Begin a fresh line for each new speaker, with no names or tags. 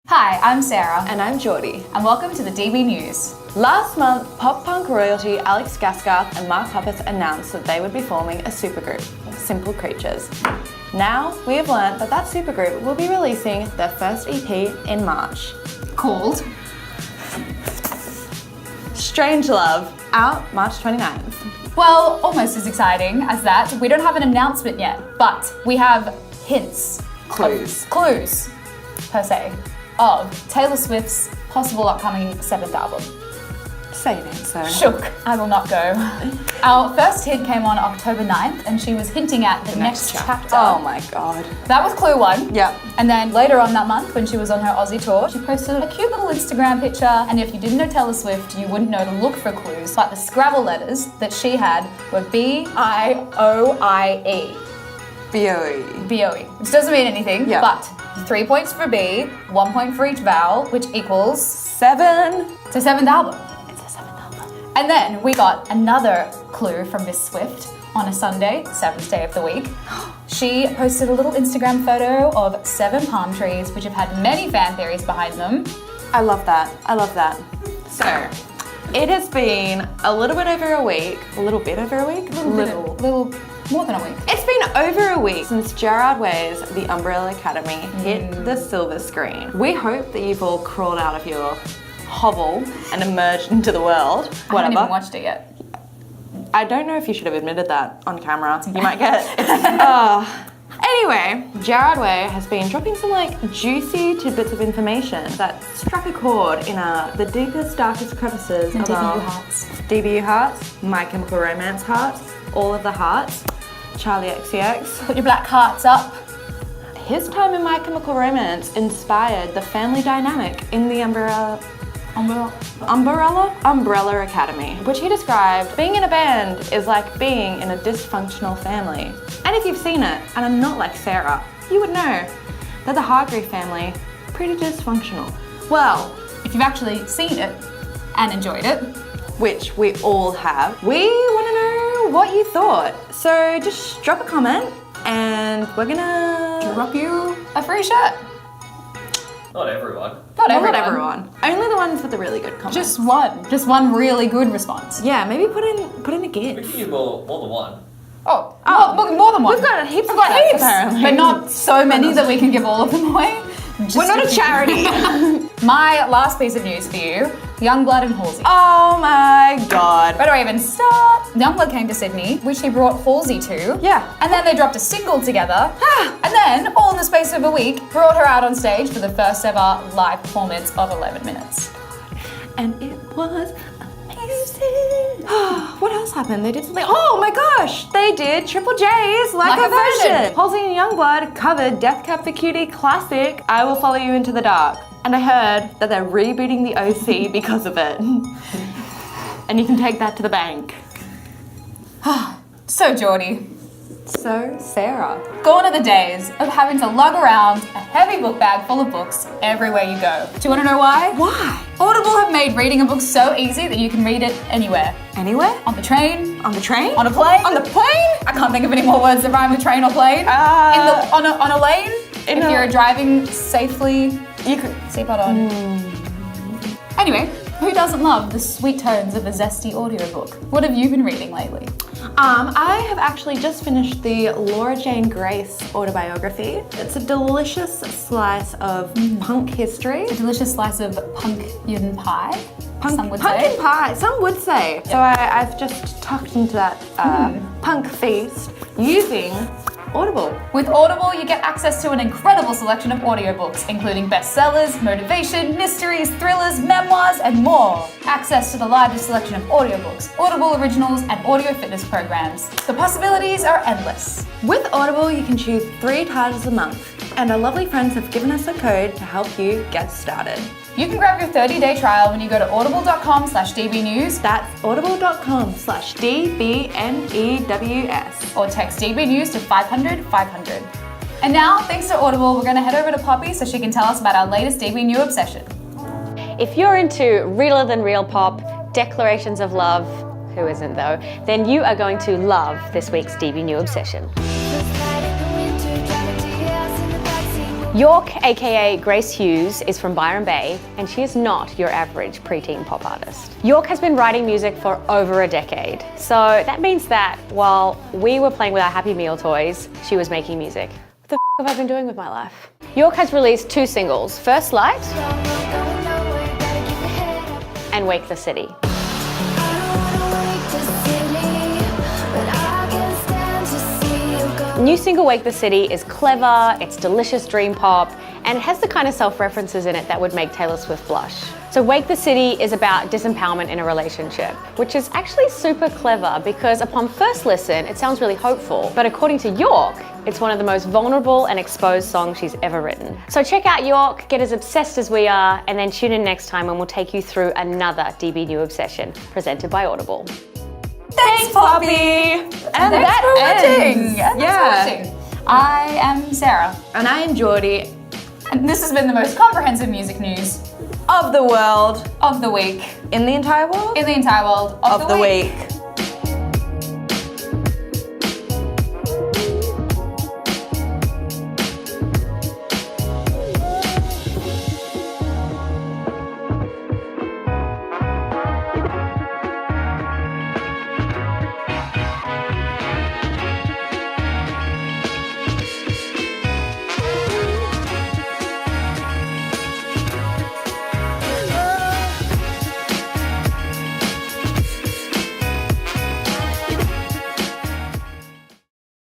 Hi, I'm Sarah.
And I'm Geordie.
And welcome to the DB News.
Last month, pop punk royalty Alex Gaskarth and Mark Hoppus announced that they would be forming a supergroup, Simple Creatures. Now, we have learnt that that supergroup will be releasing their first EP in March.
Called
Strange Love, out March 29th.
Well, almost as exciting as that. We don't have an announcement yet, but we have hints.
Clues.
Clues, per se, of Taylor Swift's possible upcoming 7th album.
Say it ain't so.
Shook, I will not go. Our first hint came on October 9th, and she was hinting at the next chapter.
Oh my god.
That was clue one.
Yep.
And then later on that month, when she was on her Aussie tour, she posted a cute little Instagram picture. And if you didn't know Taylor Swift, you wouldn't know to look for clues. But the Scrabble letters that she had were B-I-O-I-E.
B-O-E.
B-O-E, which doesn't mean anything,
Yep.
but 3 points for B, 1 point for each vowel, which equals
7.
it's a 7th album.
It's a 7th album.
And then we got another clue from Miss Swift on a Sunday, 7th day of the week. She posted a little Instagram photo of 7 palm trees, which have had many fan theories behind them.
I love that. I love that. So, it has been a little bit over a week. A little bit over a week?
Little more than a week.
It's been over a week since Gerard Way's The Umbrella Academy hit the silver screen. We hope that you've all crawled out of your hovel and emerged into the world.
I haven't even watched it yet.
I don't know if you should have admitted that on camera. You might get Anyway, Gerard Way has been dropping some juicy tidbits of information that struck a chord in the deepest, darkest crevices of our
hearts.
DBU hearts, My Chemical Romance hearts, all of the hearts, Charlie XCX.
Put your black hearts up.
His time in My Chemical Romance inspired the family dynamic in the Umbrella Academy, which he described being in a band is like being in a dysfunctional family. And if you've seen it, and are not like Sarah, you would know that the Hargreave family pretty dysfunctional.
Well, if you've actually seen it and enjoyed it,
which we all have, we want to know what you thought. So just drop a comment and we're gonna
drop you a free shirt.
Not everyone.
Not
Well,
everyone.
not everyone. Only the ones with the really good comments.
Just one really good response.
Yeah, maybe put in a
We
gift.
can do more than one.
Oh, more than one.
We've got heaps of
We've got
shirts,
heaps,
apparently.
but not so many that we can give all of them away.
We're not a charity.
My last piece of news for you, Yungblud and Halsey.
Oh my god.
Where do I even start? Youngblood came to Sydney, which he brought Halsey to.
Yeah.
And then they dropped a single together. And then, all in the space of a week, brought her out on stage for the first ever live performance of 11 minutes.
And it was amazing. What else happened? They did something. Oh my gosh. They did Triple J's like a version. Halsey and Youngblood covered Death Cab for Cutie classic I Will Follow You Into the Dark. And I heard that they're rebooting the OC because of it. And you can take that to the bank.
So, Geordie,
So, Sarah.
gone are the days of having to lug around a heavy book bag full of books everywhere you go. Do you want to know why?
Why?
Audible have made reading a book so easy that you can read it anywhere.
Anywhere?
On the train,
On the train?
on a plane.
On the plane?
I can't think of any more words that rhyme with train or plane. On a lane. If you're driving safely,
You could.
seatbelt on. Anyway, who doesn't love the sweet tones of a zesty audiobook? What have you been reading lately?
I have actually just finished the Laura Jane Grace autobiography. It's a delicious slice of punk history.
A delicious slice of pumpkin pie, some would
Pumpkin
say.
pie, some would say. So I've just tucked into that punk feast using Audible.
With Audible, you get access to an incredible selection of audiobooks, including bestsellers, motivation, mysteries, thrillers, memoirs, and more. Access to the largest selection of audiobooks, Audible originals, and audio fitness programs. The possibilities are endless.
With Audible, you can choose 3 titles a month, and our lovely friends have given us a code to help you get started.
You can grab your 30-day trial when you go to audible.com/dbnews.
That's audible.com/DBNews.
or text DB News to 500 500. And now, thanks to Audible, we're going to head over to Poppy so she can tell us about our latest DB New obsession.
If you're into realer than real pop, declarations of love, who isn't though, then you are going to love this week's DB New obsession.
First night in the winter, driving to your house in the backseat.
York, aka Grace Hughes, is from Byron Bay, and she is not your average preteen pop artist. York has been writing music for over a decade, so that means that while we were playing with our Happy Meal toys, she was making music. What the f have I been doing with my life? York has released 2 singles, First Light and Wake the City. New single Wake the City is clever, it's delicious dream pop, and it has the kind of self-references in it that would make Taylor Swift blush. So Wake the City is about disempowerment in a relationship, which is actually super clever because upon first listen, it sounds really hopeful. But according to York, it's one of the most vulnerable and exposed songs she's ever written. So check out York, get as obsessed as we are, and then tune in next time when we'll take you through another DB New obsession presented by Audible.
Thanks, Poppy!
And
Thanks for watching!
Yeah.
Thanks for watching. I am Sarah.
And I am Geordie.
And this has been the most comprehensive music news
Of the world.
of the week.
In the entire world?
In the entire world of the week.